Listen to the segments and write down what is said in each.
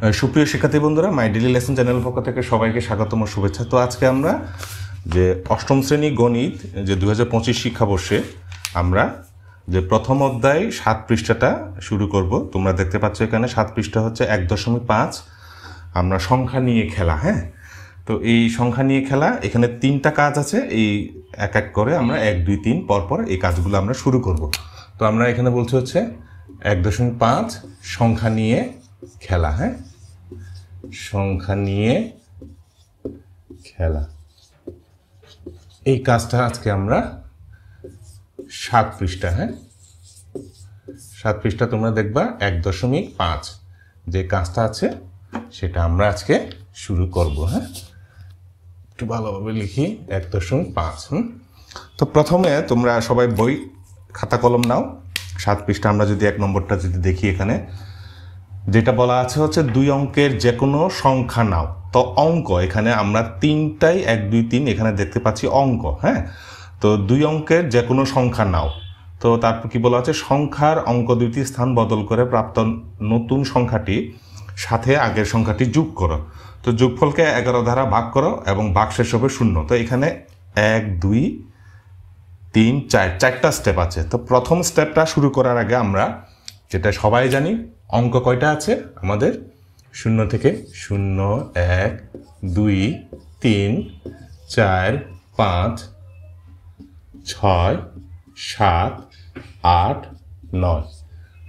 সুপ্রিয় শিক্ষার্থী বন্ধুরা, মাই ডেইলি লেসন চ্যানেলের পক্ষ থেকে সবাইকে স্বাগতম ও শুভেচ্ছা। তো আজকে আমরা যে অষ্টম শ্রেণী গণিত যে 2025 শিক্ষাবর্ষে আমরা যে প্রথম অধ্যায় 7 পৃষ্ঠাটা শুরু করব। তোমরা দেখতে পাচ্ছ এখানে 7 পৃষ্ঠা হচ্ছে 1.5 আমরা সংখ্যা নিয়ে খেলা। হ্যাঁ, তো এই সংখ্যা নিয়ে খেলা এখানে 3টা কাজ আছে। এই এক এক করে আমরা 1, 2, 3 পরপর এই কাজগুলো আমরা শুরু করব। তো আমরা এখানে বলছি হচ্ছে 1.5 সংখ্যা নিয়ে খেলা। হ্যাঁ, সংখ্যা নিয়ে খেলা, এই কাজটা আজকে আমরা 7 পৃষ্ঠা। হ্যাঁ, 7 পৃষ্ঠা তোমরা দেখবা 1.5 যে কাজটা আছে সেটা আমরা আজকে শুরু করব। হ্যাঁ, একটু ভালোভাবে লিখি 1.5। তো প্রথমে তোমরা সবাই বই খাতা কলম নাও। 7 পৃষ্ঠা আমরা যদি 1 নম্বরটা যদি দেখি, এখানে যেটা বলা আছে হচ্ছে 2 অঙ্কের যে কোনো সংখ্যা নাও। তো অঙ্ক এখানে আমরা 3টাই 1, 2, 3 এখানে দেখতে পাচ্ছি অঙ্ক। হ্যাঁ, তো 2 অঙ্কের যে কোনো সংখ্যা নাও। তো তারপর কি বলা আছে, সংখ্যার অঙ্ক দুইটি স্থান বদল করে প্রাপ্ত নতুন সংখ্যাটি সাথে আগের সংখ্যাটি যোগ করো। তো যোগফলকে 11 দ্বারা ভাগ করো এবং ভাগশেষ হবে 0। তো এখানে 1, 2, 3, 4 চারটা স্টেপ আছে। তো প্রথম স্টেপটা শুরু করার আগে আমরা যেটা সবাই জানি, অঙ্ক কয়টা আছে আমাদের? 0 থেকে 0, 1, 2, 3, 4, 5, 6, 7, 8, 9।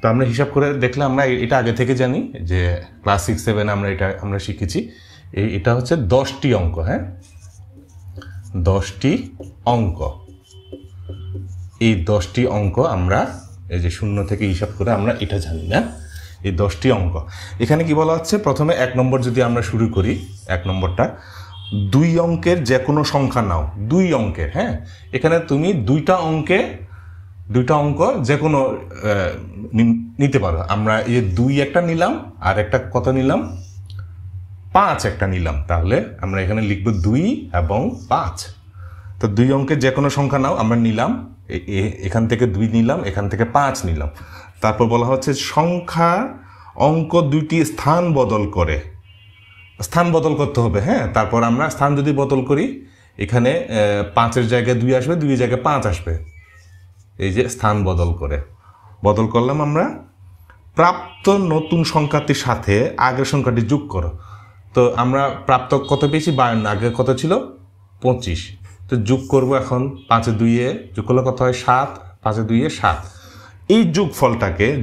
তো আমরা হিসাব করে দেখলে আমরা এটা আগে থেকে জানি যে ক্লাস 6, 7 আমরা শিখেছি। এটা হচ্ছে 10টি অঙ্ক। হ্যাঁ, 10টি অঙ্ক। এই 10টি অঙ্ক আমরা এই যে 0 থেকে হিসাব করে আমরা এটা জানি না, এই 10টি অঙ্ক। এখানে কি বলা হচ্ছে, প্রথমে 1 নম্বর যদি আমরা শুরু করি, 1 নম্বরটা 2 অঙ্কের যে কোনো সংখ্যা নাও। 2 অঙ্কের, হ্যাঁ, এখানে তুমি 2টা অঙ্ক যে কোনো নিতে পারো। আমরা এই 2 একটা নিলাম আর একটা কত নিলাম, 5 একটা নিলাম। তাহলে আমরা এখানে লিখব 2 এবং 5। তো 2 অঙ্কের যে কোনো সংখ্যা নাও আমরা নিলাম, এখান থেকে 2 নিলাম, এখান থেকে 5 নিলাম। তারপর বলা হচ্ছে সংখ্যা অঙ্ক দুইটি স্থান বদল করতে হবে। হ্যাঁ, তারপর আমরা স্থান যদি বদল করি, এখানে 5-এর জায়গায় 2 আসবে, 2-এর জায়গায় 5 আসবে। এই যে স্থান বদল করলাম আমরা। প্রাপ্ত নতুন সংখ্যাটির সাথে আগের সংখ্যাটি যোগ করো। তো আমরা প্রাপ্ত কত পেয়েছি? 52। আগে কত ছিল? 25। তো যোগ করব এখন 5-এ 2-এ যোগ করলে কত হয়? 7। 5-এ 2-এ 7। এই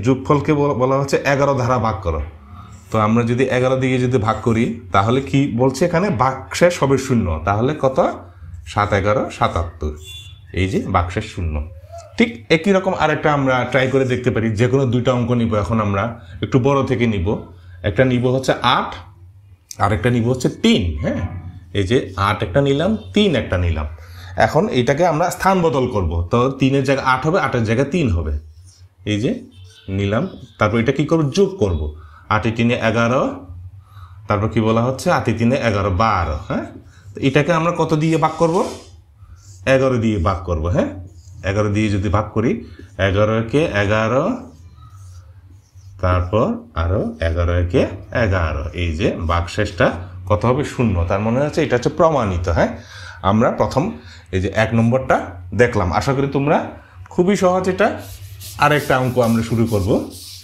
যোগফলকে বলা হচ্ছে 11 দ্বারা ভাগ করো। তো আমরা যদি 11 দিয়ে যদি ভাগ করি, তাহলে কি বলছে এখানে? ভাগশেষ হবে 0। তাহলে কত? 7, 11, 77। এই যে ভাগশেষ 0। ঠিক একই রকম আরেকটা আমরা ট্রাই করে দেখতে পারি। যে কোনো 2টা অঙ্ক নিব। এখন আমরা একটু বড় থেকে নিব। একটা নিব হচ্ছে 8, আর একটা নিব হচ্ছে 3। হ্যাঁ, এই যে 8 একটা নিলাম, 3 একটা নিলাম। এখন এইটাকে আমরা স্থান বদল করব। তো 3-এর জায়গায় 8 হবে, 8-এর জায়গায় 3 হবে। এই যে নিলাম, তারপর এটা কি করব? যোগ করব। 8 × 3 = 11। তারপর কি বলা হচ্ছে? 8 × 3 = 11, 12। হ্যাঁ, তো এটাকে আমরা কত দিয়ে ভাগ করব? 11 দিয়ে ভাগ করব। হ্যাঁ, 11 দিয়ে যদি ভাগ করি, 11-কে 11, তারপর আরো 11-কে 11। এই যে ভাগশেষটা কত হবে? 0। তার মনে হচ্ছে এটা হচ্ছে প্রমাণিত। হ্যাঁ, আমরা প্রথম এই যে 1 নম্বরটা দেখলাম। আশা করি তোমরা খুবই সহজ। এটা আরেকটা অঙ্ক আমরা শুরু করব।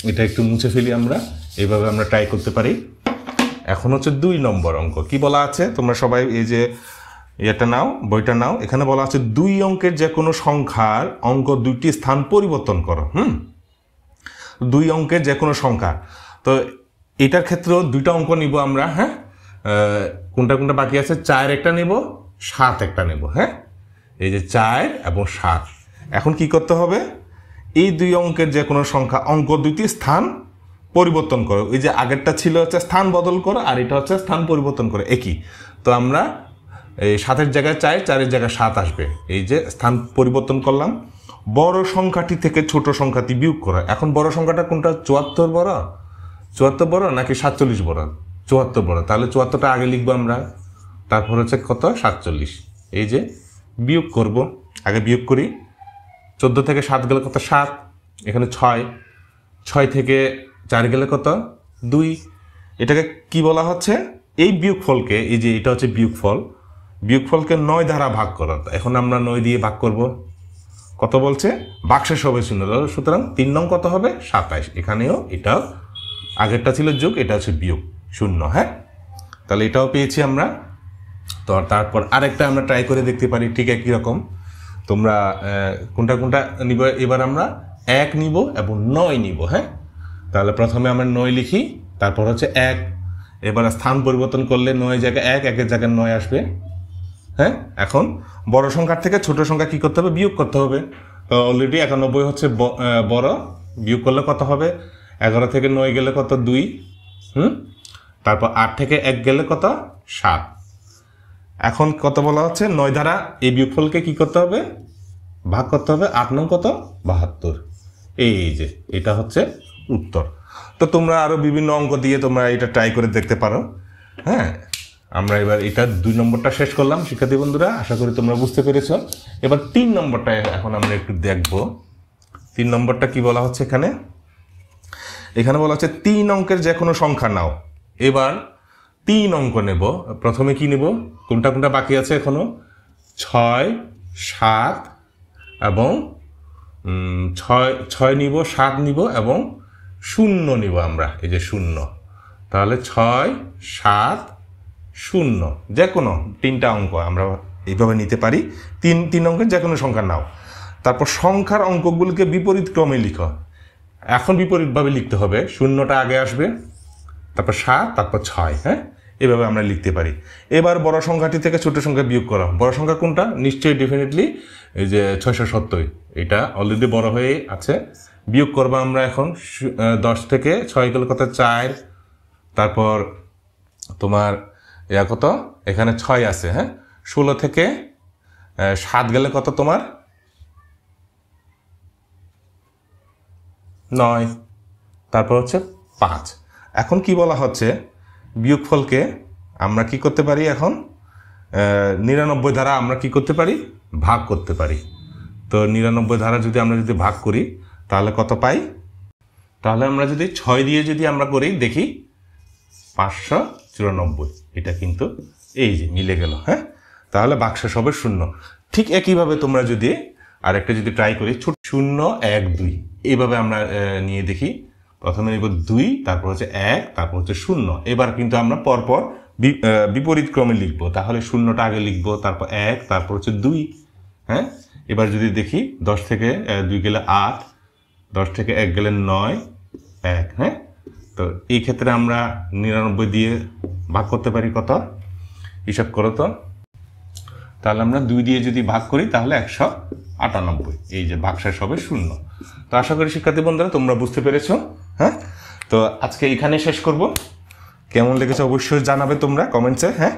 এটা একটু মুছে ফেলি আমরা, এইভাবে আমরা ট্রাই করতে পারি। এখন হচ্ছে 2 নম্বর অঙ্ক। কি বলা আছে? তোমরা সবাই এই যে এটা নাও, বইটা নাও। এখানে বলা আছে 2 অঙ্কের যে কোনো সংখ্যার অঙ্ক দুইটি স্থান পরিবর্তন করো। 2 অঙ্কের যে কোনো সংখ্যা। তো এটার ক্ষেত্রেও 2টা অঙ্ক নিব আমরা। হ্যাঁ, কোনটা বাকি আছে? 4 একটা নেব, 7 একটা নেব। হ্যাঁ, এই যে 4 এবং 7। এখন কি করতে হবে? এই 2 অঙ্কের যে কোনো সংখ্যা অঙ্ক দুইটি স্থান পরিবর্তন করো। এই যে আগেরটা ছিল হচ্ছে স্থান বদল করো, আর এটা হচ্ছে স্থান পরিবর্তন করে একই। তো আমরা এই 7-এর জায়গায় 4, 4-এর জায়গায় 7 আসবে। এই যে স্থান পরিবর্তন করলাম। বড় সংখ্যাটি থেকে ছোট সংখ্যাটি বিয়োগ করা। এখন বড় সংখ্যাটা কোনটা? 74 বড়? 74 বড় নাকি 47 বড়? 74 বড়। তাহলে 74টা আগে লিখবো আমরা। তারপর হচ্ছে কত? 47। এই যে বিয়োগ করব। আগে বিয়োগ করি। 14 থেকে 7 গেলে কত? 7। এখানে 6। 6 থেকে 4 গেলে কত? 2। এটাকে কি বলা হচ্ছে, এই বিয়োগফলকে, এই যে এটা হচ্ছে বিয়োগফল, বিয়োগফলকে 9 দ্বারা ভাগ করা। এখন আমরা 9 দিয়ে ভাগ করব, কত বলছে, ভাগশেষ হবে 0, সুতরাং 3 নং কত হবে 27। এখানেও এটাও আগেরটা ছিল যোগ, এটা হচ্ছে বিয়োগ 0। হ্যাঁ, তাহলে এটাও পেয়েছি আমরা। তো তারপর আরেকটা আমরা ট্রাই করে দেখতে পারি, ঠিক একই রকম। তোমরা কোনটা কোনটা নিব, এবার আমরা 1 নিব এবং 9 নিব। হ্যাঁ, তাহলে প্রথমে আমরা 9 লিখি, তারপর হচ্ছে 1। এবার স্থান পরিবর্তন করলে 9 জায়গায় 1, 1-এর জায়গায় 9 আসবে। হ্যাঁ, এখন বড় সংখ্যার থেকে ছোট সংখ্যা কি করতে হবে, বিয়োগ করতে হবে। তো অলরেডি 91 হচ্ছে বড়, বিয়োগ করলে কত হবে, 11 থেকে 9 গেলে কত 2, তারপর 8 থেকে 1 গেলে কত 7। এখন কত বলা হচ্ছে, 9 দ্বারা এই বিয়োগফলকে কি করতে হবে, ভাগ করতে হবে। 8 নং কত 72। এই যে এটা হচ্ছে উত্তর। তো তোমরা আরো বিভিন্ন অঙ্ক দিয়ে তোমরা এটা ট্রাই করে দেখতে পারো। হ্যাঁ, আমরা এবার এটা 2 নম্বরটা শেষ করলাম শিক্ষার্থী বন্ধুরা, আশা করি তোমরা বুঝতে পেরেছ। এবার 3 নম্বরটা এখন আমরা একটু দেখব। 3 নম্বরটা কি বলা হচ্ছে এখানে, এখানে বলা হচ্ছে 3 অঙ্কের যে কোনো সংখ্যা নাও। এবার 3 অঙ্ক নেব। প্রথমে কি নেব, কোনটা কোনটা বাকি আছে এখনো, 6, 7 এবং 6 নিব, 7 নিব এবং 0 নিব আমরা, এই যে 0। তাহলে 6, 7, 0 যে কোনো 3টা অঙ্ক আমরা এইভাবে নিতে পারি। 3 অঙ্কের যে কোনো সংখ্যা নাও। তারপর সংখ্যার অঙ্কগুলোকে বিপরীত ক্রমে লিখো। এখন বিপরীতভাবে লিখতে হবে, 0টা আগে আসবে, তারপর 7, তারপর 6। হ্যাঁ, এভাবে আমরা লিখতে পারি। এবার বড় সংখ্যাটি থেকে ছোট সংখ্যা বিয়োগ করো। বড় সংখ্যা কোনটা, নিশ্চয়ই ডেফিনেটলি এই যে 670, এটা অলরেডি বড় হয়ে আছে। বিয়োগ করবো আমরা এখন, 10 থেকে 6 গেলে কত 4, তারপর তোমার কত, এখানে 6 আছে। হ্যাঁ, 16 থেকে 7 গেলে কত তোমার 9, তারপর হচ্ছে 5। এখন কি বলা হচ্ছে, বিয়োগফলকে আমরা কি করতে পারি, এখন 99 দ্বারা আমরা কি করতে পারি, ভাগ করতে পারি। তো 99 দ্বারা যদি আমরা ভাগ করি তাহলে কত পাই, তাহলে আমরা যদি 6 দিয়ে যদি আমরা করি দেখি 594। এটা কিন্তু এই যে মিলে গেল। হ্যাঁ, তাহলে ভাগশেষ হবে 0। ঠিক একইভাবে তোমরা যদি আরেকটা যদি ট্রাই করি, 0, 1, 2, এইভাবে আমরা নিয়ে দেখি। প্রথমে নিব 2, তারপর হচ্ছে 1, তারপর হচ্ছে 0। এবার কিন্তু আমরা পরপর বিপরীত ক্রমে লিখবো। তাহলে 0টা আগে লিখবো, তারপর 1, তারপর হচ্ছে 2। হ্যাঁ, এবার যদি দেখি 10 থেকে 2 গেলে 8, 10 থেকে 1 গেলে 9, 1। হ্যাঁ, তো এই ক্ষেত্রে আমরা 99 দিয়ে ভাগ করতে পারি কত, হিসাব করো তো। তাহলে আমরা 2 দিয়ে যদি ভাগ করি তাহলে 198। এই যে ভাগশেষ হবে 0। তো আশা করি শিক্ষার্থী বন্ধুরা তোমরা বুঝতে পেরেছ। হ্যাঁ, তো আজকে এখানে শেষ করব। কেমন লেগেছে অবশ্যই জানাবে তোমরা কমেন্টসে। হ্যাঁ।